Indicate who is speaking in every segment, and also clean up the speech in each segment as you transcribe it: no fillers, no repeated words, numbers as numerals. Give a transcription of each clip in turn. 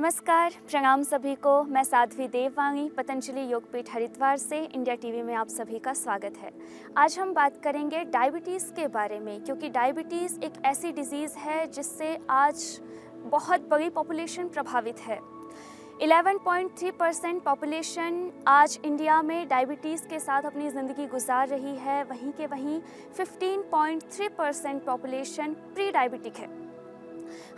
Speaker 1: नमस्कार, प्रणाम सभी को। मैं साध्वी देववाणी पतंजलि योगपीठ हरिद्वार से इंडिया टीवी में आप सभी का स्वागत है। आज हम बात करेंगे डायबिटीज़ के बारे में, क्योंकि डायबिटीज़ एक ऐसी डिजीज़ है जिससे आज बहुत बड़ी पॉपुलेशन प्रभावित है। 11.3% पॉपुलेशन आज इंडिया में डायबिटीज़ के साथ अपनी ज़िंदगी गुजार रही है। वहीं के वहीं 15.3% पॉपुलेशन प्री डायबिटिक है।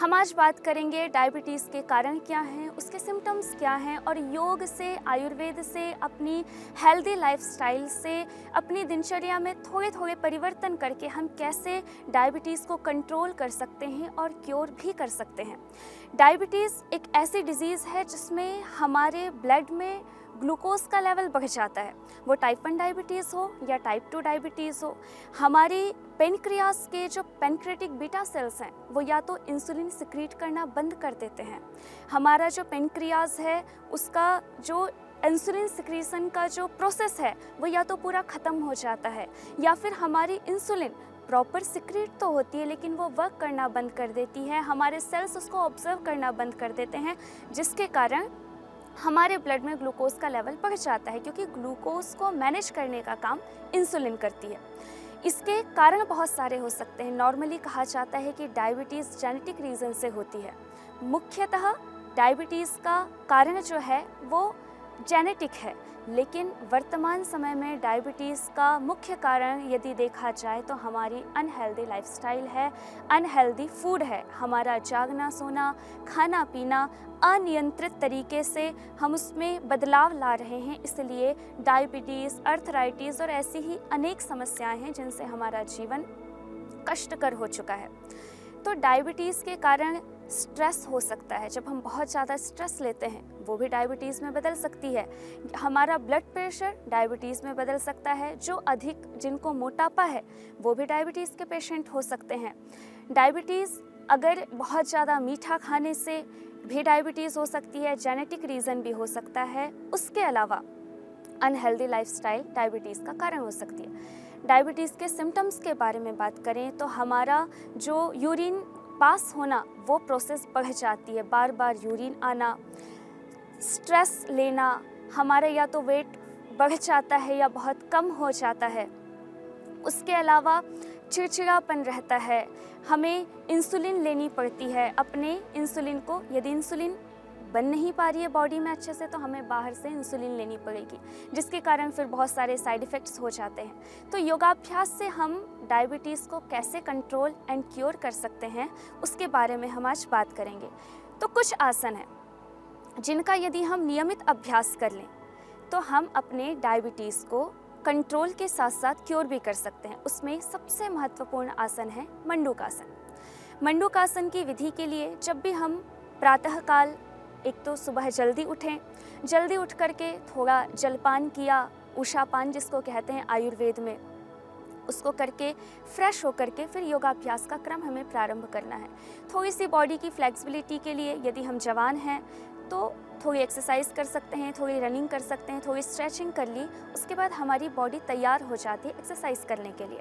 Speaker 1: हम आज बात करेंगे डायबिटीज़ के कारण क्या हैं, उसके सिम्टम्स क्या हैं और योग से, आयुर्वेद से, अपनी हेल्दी लाइफस्टाइल से, अपनी दिनचर्या में थोड़े थोड़े परिवर्तन करके हम कैसे डायबिटीज़ को कंट्रोल कर सकते हैं और क्योर भी कर सकते हैं। डायबिटीज़ एक ऐसी डिजीज़ है जिसमें हमारे ब्लड में ग्लूकोज का लेवल बढ़ जाता है। वो टाइप 1 डायबिटीज़ हो या टाइप 2 डायबिटीज़ हो, हमारी पेनक्रियास के जो पेनक्रेटिक बीटा सेल्स हैं वो या तो इंसुलिन सिक्रीट करना बंद कर देते हैं। हमारा जो पेनक्रियास है उसका जो इंसुलिन सिक्रीशन का जो प्रोसेस है वो या तो पूरा ख़त्म हो जाता है, या फिर हमारी इंसुलिन प्रॉपर सिक्रीट तो होती है लेकिन वो वर्क करना बंद कर देती है। हमारे सेल्स उसको ऑब्जर्व करना बंद कर देते हैं, जिसके कारण हमारे ब्लड में ग्लूकोज का लेवल बढ़ जाता है, क्योंकि ग्लूकोज को मैनेज करने का काम इंसुलिन करती है। इसके कारण बहुत सारे हो सकते हैं। नॉर्मली कहा जाता है कि डायबिटीज़ जेनेटिक रीज़न से होती है। मुख्यतः डायबिटीज़ का कारण जो है वो जेनेटिक है, लेकिन वर्तमान समय में डायबिटीज़ का मुख्य कारण यदि देखा जाए तो हमारी अनहेल्दी लाइफस्टाइल है, अनहेल्दी फूड है। हमारा जागना, सोना, खाना पीना अनियंत्रित तरीके से हम उसमें बदलाव ला रहे हैं, इसलिए डायबिटीज़, अर्थराइटिस और ऐसी ही अनेक समस्याएं हैं जिनसे हमारा जीवन कष्टकर हो चुका है। तो डायबिटीज़ के कारण स्ट्रेस हो सकता है। जब हम बहुत ज़्यादा स्ट्रेस लेते हैं वो भी डायबिटीज़ में बदल सकती है। हमारा ब्लड प्रेशर डायबिटीज़ में बदल सकता है। जो अधिक जिनको मोटापा है वो भी डायबिटीज़ के पेशेंट हो सकते हैं। डायबिटीज़ अगर बहुत ज़्यादा मीठा खाने से भी डायबिटीज़ हो सकती है, जेनेटिक रीज़न भी हो सकता है। उसके अलावा अनहेल्दी लाइफस्टाइल डायबिटीज़ का कारण हो सकती है। डायबिटीज़ के सिम्टम्स के बारे में बात करें तो हमारा जो यूरिन पास होना वो प्रोसेस बढ़ जाती है। बार बार यूरिन आना, स्ट्रेस लेना, हमारा या तो वेट बढ़ जाता है या बहुत कम हो जाता है। उसके अलावा चिड़चिड़ापन रहता है। हमें इंसुलिन लेनी पड़ती है। अपने इंसुलिन को, यदि इंसुलिन बन नहीं पा रही है बॉडी में अच्छे से, तो हमें बाहर से इंसुलिन लेनी पड़ेगी, जिसके कारण फिर बहुत सारे साइड इफ़ेक्ट्स हो जाते हैं। तो योगाभ्यास से हम डायबिटीज़ को कैसे कंट्रोल एंड क्योर कर सकते हैं उसके बारे में हम आज बात करेंगे। तो कुछ आसन हैं जिनका यदि हम नियमित अभ्यास कर लें तो हम अपने डायबिटीज़ को कंट्रोल के साथ साथ क्योर भी कर सकते हैं। उसमें सबसे महत्वपूर्ण आसन है मंडूकासन। मंडूकासन की विधि के लिए जब भी हम प्रातःकाल एक तो सुबह जल्दी उठें, जल्दी उठ करके थोड़ा जलपान किया, उषापान जिसको कहते हैं आयुर्वेद में, उसको करके फ्रेश होकर के फिर योगाभ्यास का क्रम हमें प्रारंभ करना है। थोड़ी सी बॉडी की फ्लेक्सिबिलिटी के लिए यदि हम जवान हैं तो थोड़ी एक्सरसाइज कर सकते हैं, थोड़ी रनिंग कर सकते हैं, थोड़ी स्ट्रेचिंग कर ली, उसके बाद हमारी बॉडी तैयार हो जाती है एक्सरसाइज करने के लिए।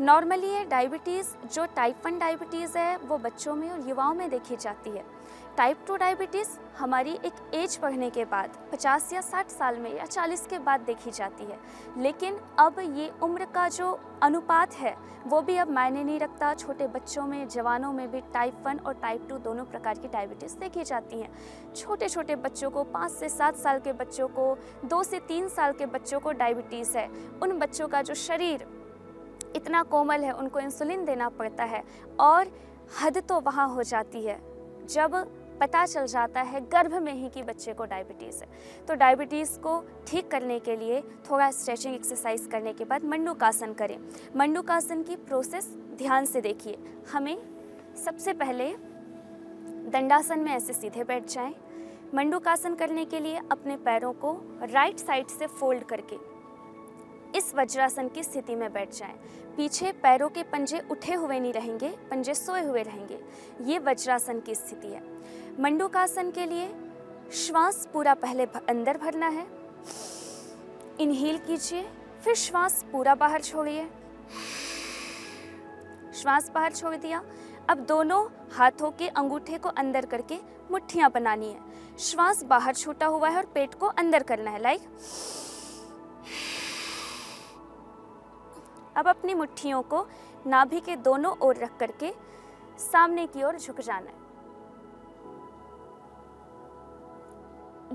Speaker 1: नॉर्मली ये डायबिटीज़ जो टाइप 1 डायबिटीज़ है वो बच्चों में और युवाओं में देखी जाती है। टाइप 2 डायबिटीज़ हमारी एक एज बढ़ने के बाद 50 या 60 साल में या 40 के बाद देखी जाती है, लेकिन अब ये उम्र का जो अनुपात है वो भी अब मायने नहीं रखता। छोटे बच्चों में, जवानों में भी टाइप 1 और टाइप 2 दोनों प्रकार की डायबिटीज़ देखी जाती हैं। छोटे छोटे बच्चों को, 5 से 7 साल के बच्चों को, 2 से 3 साल के बच्चों को डायबिटीज़ है। उन बच्चों का जो शरीर इतना कोमल है उनको इंसुलिन देना पड़ता है, और हद तो वहाँ हो जाती है जब पता चल जाता है गर्भ में ही कि बच्चे को डायबिटीज़ है। तो डायबिटीज़ को ठीक करने के लिए थोड़ा स्ट्रेचिंग एक्सरसाइज करने के बाद मंडूकासन करें। मंडूकासन की प्रोसेस ध्यान से देखिए। हमें सबसे पहले दंडासन में ऐसे सीधे बैठ जाएं। मंडूकासन करने के लिए अपने पैरों को राइट साइड से फोल्ड करके इस वज्रासन की स्थिति में बैठ जाएं। पीछे पैरों के पंजे उठे हुए नहीं रहेंगे, पंजे सोए हुए रहेंगे। ये वज्रासन की स्थिति है। मंडूकासन के लिए श्वास पूरा पहले अंदर भरना है, इनहेल कीजिए, फिर श्वास पूरा बाहर छोड़िए। श्वास बाहर छोड़ दिया। अब दोनों हाथों के अंगूठे को अंदर करके मुट्ठियाँ बनानी है। श्वास बाहर छूटा हुआ है और पेट को अंदर करना है, लाइक। अब अपनी मुट्ठियों को नाभि के दोनों ओर रख करके सामने की ओर झुक जाना है।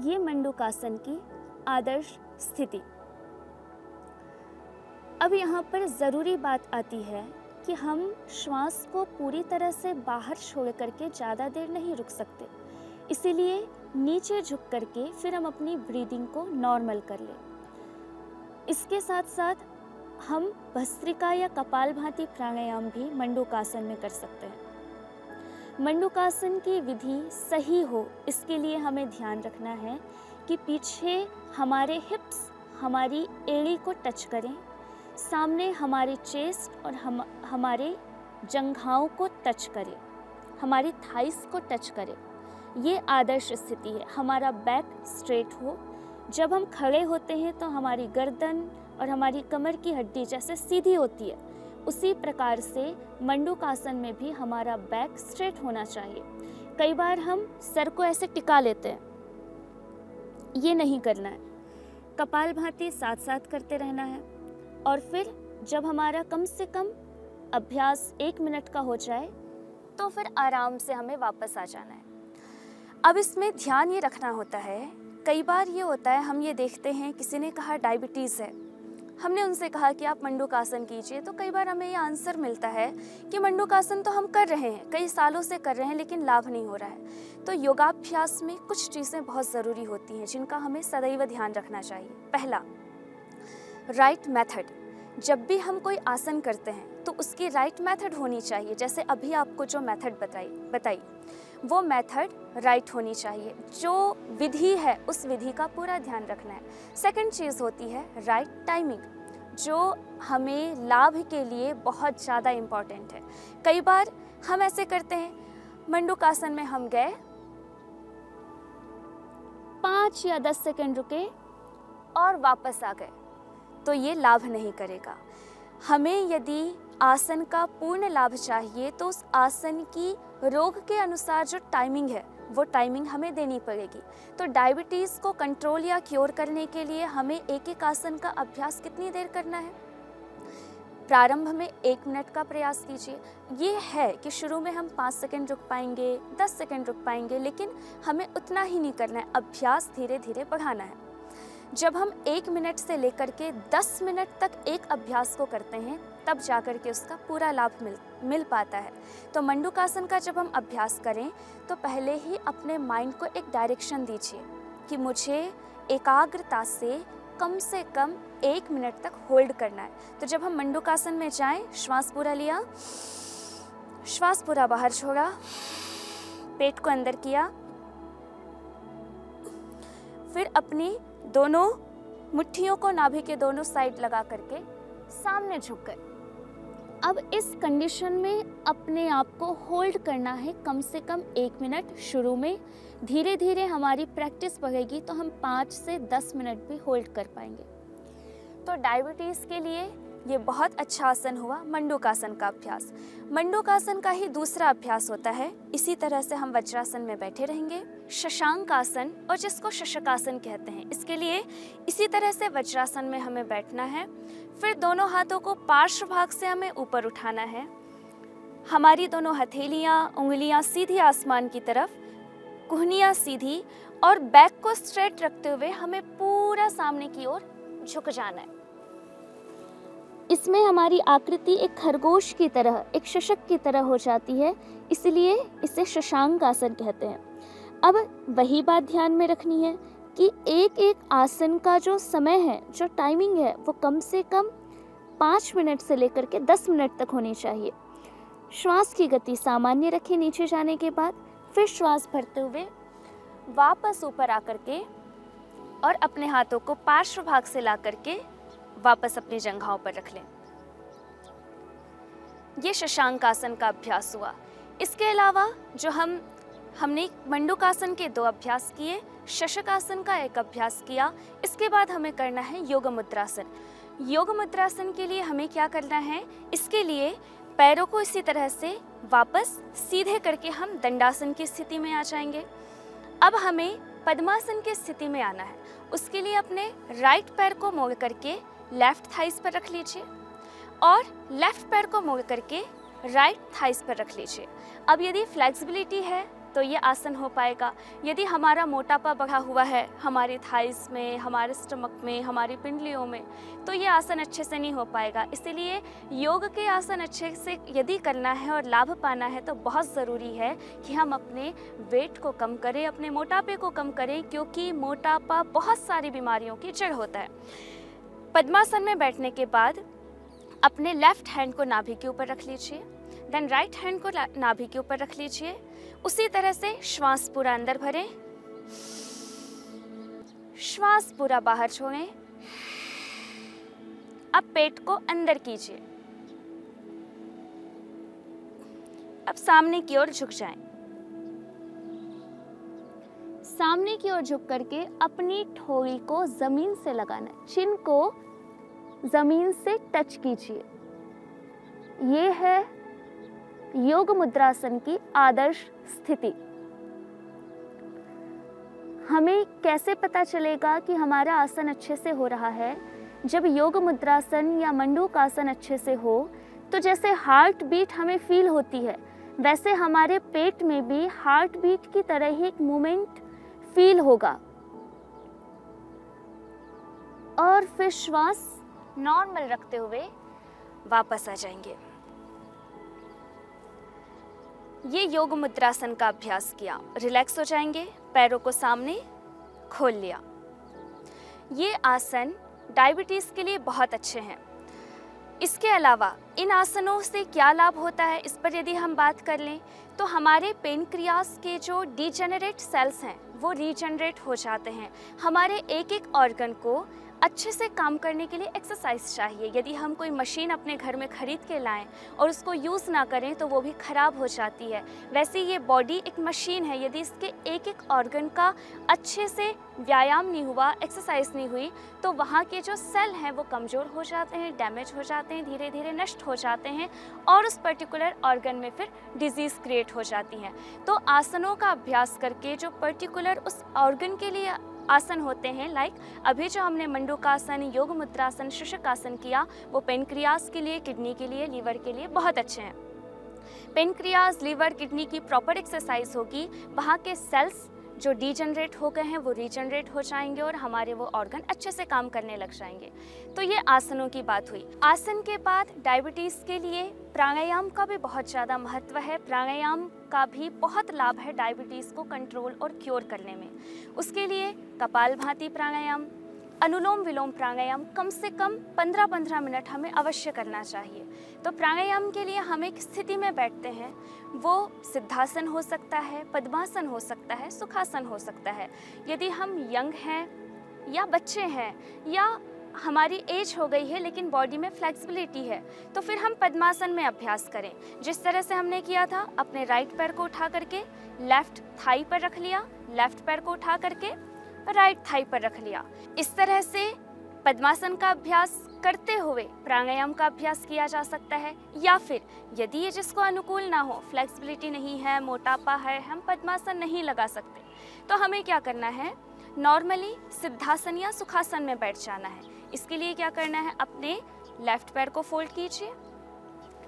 Speaker 1: ये मंडूकासन की आदर्श स्थिति। अब यहाँ पर ज़रूरी बात आती है कि हम श्वास को पूरी तरह से बाहर छोड़ करके ज़्यादा देर नहीं रुक सकते, इसीलिए नीचे झुक करके फिर हम अपनी ब्रीदिंग को नॉर्मल कर लें। इसके साथ साथ हम भस्त्रिका या कपालभाति प्राणायाम भी मंडूकासन में कर सकते हैं। मंडूकासन की विधि सही हो, इसके लिए हमें ध्यान रखना है कि पीछे हमारे हिप्स हमारी एड़ी को टच करें, सामने हमारे चेस्ट और हमारे जंघाओं को टच करें, हमारी थाइस को टच करें। ये आदर्श स्थिति है। हमारा बैक स्ट्रेट हो। जब हम खड़े होते हैं तो हमारी गर्दन और हमारी कमर की हड्डी जैसे सीधी होती है, उसी प्रकार से मंडूकासन में भी हमारा बैक स्ट्रेट होना चाहिए। कई बार हम सर को ऐसे टिका लेते हैं, ये नहीं करना है। कपालभाति साथ साथ करते रहना है और फिर जब हमारा कम से कम अभ्यास 1 मिनट का हो जाए तो फिर आराम से हमें वापस आ जाना है। अब इसमें ध्यान ये रखना होता है, कई बार ये होता है, हम ये देखते हैं किसी ने कहा डायबिटीज़ है, हमने उनसे कहा कि आप मंडूकासन कीजिए, तो कई बार हमें ये आंसर मिलता है कि मंडूकासन तो हम कर रहे हैं, कई सालों से कर रहे हैं, लेकिन लाभ नहीं हो रहा है। तो योगाभ्यास में कुछ चीज़ें बहुत ज़रूरी होती हैं जिनका हमें सदैव ध्यान रखना चाहिए। पहला, राइट मेथड। जब भी हम कोई आसन करते हैं तो उसकी राइट मेथड होनी चाहिए। जैसे अभी आपको जो मेथड बताई वो मेथड राइट होनी चाहिए। जो विधि है उस विधि का पूरा ध्यान रखना है। सेकंड चीज़ होती है राइट टाइमिंग, जो हमें लाभ के लिए बहुत ज़्यादा इम्पॉर्टेंट है। कई बार हम ऐसे करते हैं, मंडूकासन में हम गए, 5 या 10 सेकंड रुके और वापस आ गए, तो ये लाभ नहीं करेगा। हमें यदि आसन का पूर्ण लाभ चाहिए तो उस आसन की रोग के अनुसार जो टाइमिंग है वो टाइमिंग हमें देनी पड़ेगी। तो डायबिटीज़ को कंट्रोल या क्योर करने के लिए हमें एक एक आसन का अभ्यास कितनी देर करना है? प्रारंभ में 1 मिनट का प्रयास कीजिए। ये है कि शुरू में हम 5 सेकंड रुक पाएंगे, 10 सेकंड रुक पाएंगे, लेकिन हमें उतना ही नहीं करना है, अभ्यास धीरे धीरे बढ़ाना है। जब हम 1 मिनट से लेकर के 10 मिनट तक एक अभ्यास को करते हैं तब जाकर के उसका पूरा लाभ मिल पाता है। तो मंडूकासन का जब हम अभ्यास करें तो पहले ही अपने माइंड को एक डायरेक्शन दीजिए कि मुझे एकाग्रता से कम 1 मिनट तक होल्ड करना है। तो जब हम मंडूकासन में जाएं, श्वास पूरा लिया, श्वास पूरा बाहर छोड़ा, पेट को अंदर किया, फिर अपनी दोनों मुट्ठियों को नाभि के दोनों साइड लगा करके सामने झुक गए। अब इस कंडीशन में अपने आप को होल्ड करना है कम से कम 1 मिनट। शुरू में धीरे धीरे हमारी प्रैक्टिस बढ़ेगी तो हम 5 से 10 मिनट भी होल्ड कर पाएंगे। तो डायबिटीज़ के लिए ये बहुत अच्छा आसन हुआ मंडूकासन का अभ्यास। मंडूकासन का ही दूसरा अभ्यास होता है, इसी तरह से हम वज्रासन में बैठे रहेंगे, शशांक आसन, और जिसको शशकासन कहते हैं। इसके लिए इसी तरह से वज्रासन में हमें बैठना है। फिर दोनों हाथों को पार्श्व भाग से हमें ऊपर उठाना है। हमारी दोनों हथेलियाँ, उंगलियाँ सीधी आसमान की तरफ, कुहनियाँ सीधी, और बैक को स्ट्रेट रखते हुए हमें पूरा सामने की ओर झुक जाना है। इसमें हमारी आकृति एक खरगोश की तरह, एक शशक की तरह हो जाती है, इसलिए इसे शशांक आसन कहते हैं। अब वही बात ध्यान में रखनी है कि एक एक आसन का जो समय है, जो टाइमिंग है, वो कम से कम 5 मिनट से लेकर के 10 मिनट तक होनी चाहिए। श्वास की गति सामान्य रखें नीचे जाने के बाद, फिर श्वास भरते हुए वापस ऊपर आकर के और अपने हाथों को पार्श्व भाग से ला करके वापस अपनी जंघाओं पर रख लें। ये शशांक आसन का अभ्यास हुआ। इसके अलावा जो हमने मंडूकासन के 2 अभ्यास किए, शशकासन का 1 अभ्यास किया। इसके बाद हमें करना है योग मुद्रासन। योग मुद्रासन के लिए हमें क्या करना है? इसके लिए पैरों को इसी तरह से वापस सीधे करके हम दंडासन की स्थिति में आ जाएंगे। अब हमें पद्मासन की स्थिति में आना है। उसके लिए अपने राइट पैर को मोड़ करके लेफ्ट थाइस पर रख लीजिए और लेफ्ट पैर को मोड़ करके राइट थाइस पर रख लीजिए। अब यदि फ्लेक्सिबिलिटी है तो ये आसन हो पाएगा। यदि हमारा मोटापा बढ़ा हुआ है हमारे थाइस में, हमारे स्टमक में, हमारी पिंडलियों में, तो ये आसन अच्छे से नहीं हो पाएगा। इसीलिए योग के आसन अच्छे से यदि करना है और लाभ पाना है तो बहुत ज़रूरी है कि हम अपने वेट को कम करें, अपने मोटापे को कम करें, क्योंकि मोटापा बहुत सारी बीमारियों की जड़ होता है। पद्मासन में बैठने के बाद अपने लेफ्ट हैंड को नाभि के ऊपर रख लीजिए, देन राइट हैंड को नाभि के ऊपर रख लीजिए। उसी तरह से श्वास पूरा अंदर भरें, श्वास पूरा बाहर छोड़ें। अब पेट को अंदर कीजिए। अब सामने की ओर झुक जाएं। सामने की ओर झुक करके अपनी ठोड़ी को जमीन से लगाना है, चिन को जमीन से टच कीजिए। ये है योग मुद्रासन की आदर्श स्थिति। हमें कैसे पता चलेगा कि हमारा आसन अच्छे से हो रहा है? जब योग मुद्रासन या मंडूकासन अच्छे से हो तो जैसे हार्ट बीट हमें फील होती है, वैसे हमारे पेट में भी हार्ट बीट की तरह ही एक मूवमेंट फील होगा। और फिर श्वास नॉर्मल रखते हुए वापस आ जाएंगे। ये योग मुद्रासन का अभ्यास किया, रिलैक्स हो जाएंगे, पैरों को सामने खोल लिया। ये आसन डायबिटीज़ के लिए बहुत अच्छे हैं। इसके अलावा इन आसनों से क्या लाभ होता है, इस पर यदि हम बात कर लें तो हमारे पेनक्रियास के जो डिजेनरेट सेल्स हैं वो रीजनरेट हो जाते हैं। हमारे एक एक ऑर्गन को अच्छे से काम करने के लिए एक्सरसाइज चाहिए। यदि हम कोई मशीन अपने घर में खरीद के लाएं और उसको यूज़ ना करें तो वो भी ख़राब हो जाती है। वैसे ये बॉडी एक मशीन है, यदि इसके एक एक ऑर्गन का अच्छे से व्यायाम नहीं हुआ, एक्सरसाइज नहीं हुई, तो वहाँ के जो सेल हैं वो कमज़ोर हो जाते हैं, डैमेज हो जाते हैं, धीरे धीरे नष्ट हो जाते हैं और उस पर्टिकुलर ऑर्गन में फिर डिजीज़ क्रिएट हो जाती हैं। तो आसनों का अभ्यास करके जो पर्टिकुलर उस ऑर्गन के लिए आसन होते हैं, लाइक अभी जो हमने मंडूकासन, योग मुद्रासन, शुष्कासन किया, वो पेनक्रियास के लिए, किडनी के लिए, लीवर के लिए बहुत अच्छे हैं। पेनक्रियास, लीवर, किडनी की प्रॉपर एक्सरसाइज होगी, वहाँ के सेल्स जो डिजनरेट हो गए हैं वो रीजनरेट हो जाएंगे और हमारे वो ऑर्गन अच्छे से काम करने लग जाएंगे। तो ये आसनों की बात हुई। आसन के बाद डायबिटीज़ के लिए प्राणायाम का भी बहुत ज़्यादा महत्व है। प्राणायाम का भी बहुत लाभ है डायबिटीज़ को कंट्रोल और क्योर करने में। उसके लिए कपालभाति प्राणायाम, अनुलोम विलोम प्राणायाम कम से कम 15-15 मिनट हमें अवश्य करना चाहिए। तो प्राणायाम के लिए हम एक स्थिति में बैठते हैं, वो सिद्धासन हो सकता है, पद्मासन हो सकता है, सुखासन हो सकता है। यदि हम यंग हैं या बच्चे हैं या हमारी एज हो गई है लेकिन बॉडी में फ्लेक्सिबिलिटी है, तो फिर हम पद्मासन में अभ्यास करें। जिस तरह से हमने किया था, अपने राइट पैर को उठा करके लेफ्ट थाई पर रख लिया, लेफ्ट पैर को उठा करके राइट थाई पर रख लिया। इस तरह से पद्मासन का अभ्यास करते हुए प्राणायाम का अभ्यास किया जा सकता है। या फिर यदि ये जिसको अनुकूल ना हो, फ्लेक्सिबिलिटी नहीं है, मोटापा है, हम पद्मासन नहीं लगा सकते, तो हमें क्या करना है, नॉर्मली सिद्धासन या सुखासन में बैठ जाना है। इसके लिए क्या करना है, अपने लेफ्ट पैर को फोल्ड कीजिए,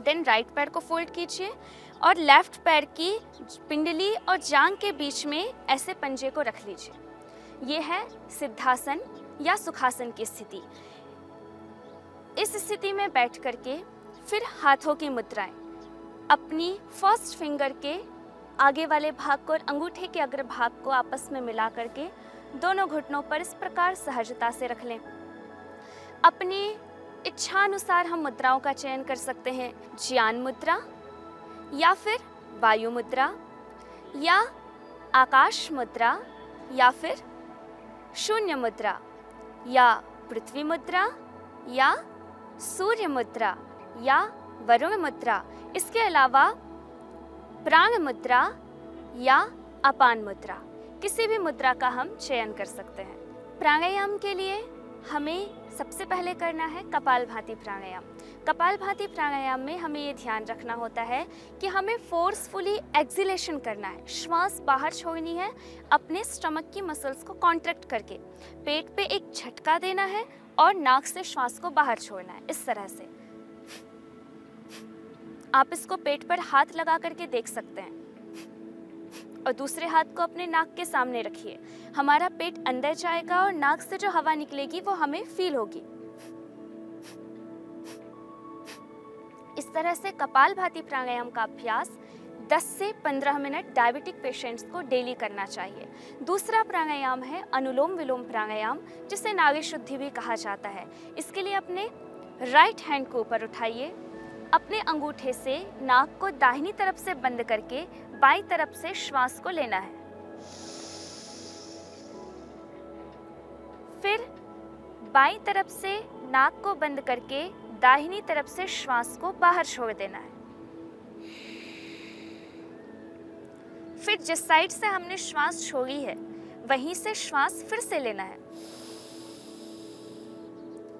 Speaker 1: देन राइट पैर को फोल्ड कीजिए और लेफ्ट पैर की पिंडली और जांघ के बीच में ऐसे पंजे को रख लीजिए। ये है सिद्धासन या सुखासन की स्थिति। इस स्थिति में बैठ करके फिर हाथों की मुद्राएं, अपनी फर्स्ट फिंगर के आगे वाले भाग को और अंगूठे के अग्र भाग को आपस में मिला करके दोनों घुटनों पर इस प्रकार सहजता से रख लें। अपनी इच्छानुसार हम मुद्राओं का चयन कर सकते हैं, ज्ञान मुद्रा या फिर वायु मुद्रा या आकाश मुद्रा या फिर शून्य मुद्रा या पृथ्वी मुद्रा या सूर्य मुद्रा या वरुण मुद्रा। इसके अलावा प्राण मुद्रा या अपान मुद्रा, किसी भी मुद्रा का हम चयन कर सकते हैं। प्राणायाम के लिए हमें सबसे पहले करना है कपालभाति प्राणायाम। कपालभाति प्राणायाम में हमें ये ध्यान रखना होता है कि हमें फोर्सफुली एक्सिलेशन करना है, श्वास बाहर छोड़नी है अपने स्टमक की मसल्स को कॉन्ट्रैक्ट करके। पेट पे एक झटका देना है और नाक से श्वास को बाहर छोड़ना है, इस तरह से। आप इसको पेट पर हाथ लगा करके देख सकते हैं और दूसरे हाथ को अपने नाक के सामने रखिए। हमारा पेट अंदर जाएगा और नाक से जो हवा निकलेगी वो हमें फील होगी। इस तरह से कपालभाति प्राणायाम का अभ्यास 10 से 15 मिनट डायबिटिक पेशेंट्स को डेली करना चाहिए। दूसरा प्राणायाम है अनुलोम विलोम प्राणायाम, जिसे नाड़ी शुद्धि भी कहा जाता है। इसके लिए अपने राइट हैंड को ऊपर उठाइए, अपने अंगूठे से नाक को दाहिनी तरफ से बंद करके बाईं तरफ से श्वास को लेना है। फिर बाईं तरफ से नाक को बंद करके दाहिनी तरफ से श्वास को बाहर छोड़ देना है। फिर जिस साइड से हमने श्वास छोड़ी है वहीं से श्वास फिर से लेना है।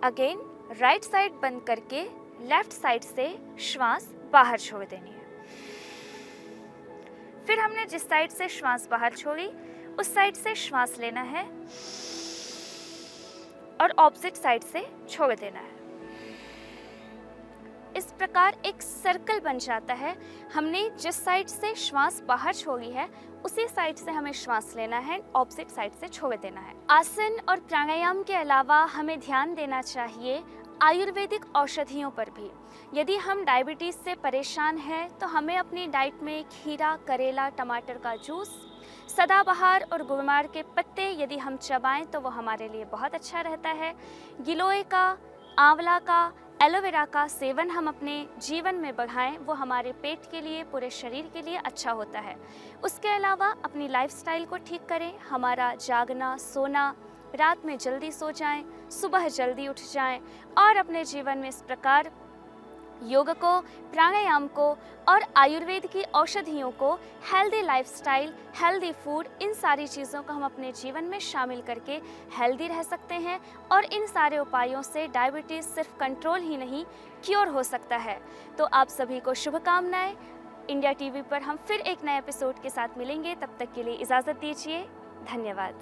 Speaker 1: अगेन राइट साइड बंद करके लेफ्ट साइड से श्वास बाहर छोड़ देनी है। फिर हमने जिस साइड से श्वास बाहर छोड़ी उस साइड से श्वास लेना है और ऑपोजिट साइड से छोड़ देना है। इस प्रकार एक सर्कल बन जाता है। हमने जिस साइड से श्वास बाहर छोड़ी है उसी साइड से हमें श्वास लेना है, ऑपोजिट साइड से छोड़ देना है। आसन और प्राणायाम के अलावा हमें ध्यान देना चाहिए आयुर्वेदिक औषधियों पर भी। यदि हम डायबिटीज़ से परेशान हैं तो हमें अपनी डाइट में खीरा, करेला, टमाटर का जूस, सदाबहार और गुलमार के पत्ते यदि हम चबाएं तो वो हमारे लिए बहुत अच्छा रहता है। गिलोय का, आंवला का, एलोवेरा का सेवन हम अपने जीवन में बढ़ाएं, वो हमारे पेट के लिए, पूरे शरीर के लिए अच्छा होता है। उसके अलावा अपनी लाइफस्टाइल को ठीक करें। हमारा जागना, सोना, रात में जल्दी सो जाएं, सुबह जल्दी उठ जाएं और अपने जीवन में इस प्रकार योग को, प्राणायाम को और आयुर्वेद की औषधियों को, हेल्दी लाइफस्टाइल, हेल्दी फूड, इन सारी चीज़ों को हम अपने जीवन में शामिल करके हेल्दी रह सकते हैं और इन सारे उपायों से डायबिटीज़ सिर्फ कंट्रोल ही नहीं क्योर हो सकता है। तो आप सभी को शुभकामनाएं। इंडिया टीवी पर हम फिर एक नए एपिसोड के साथ मिलेंगे, तब तक के लिए इजाज़त दीजिए। धन्यवाद।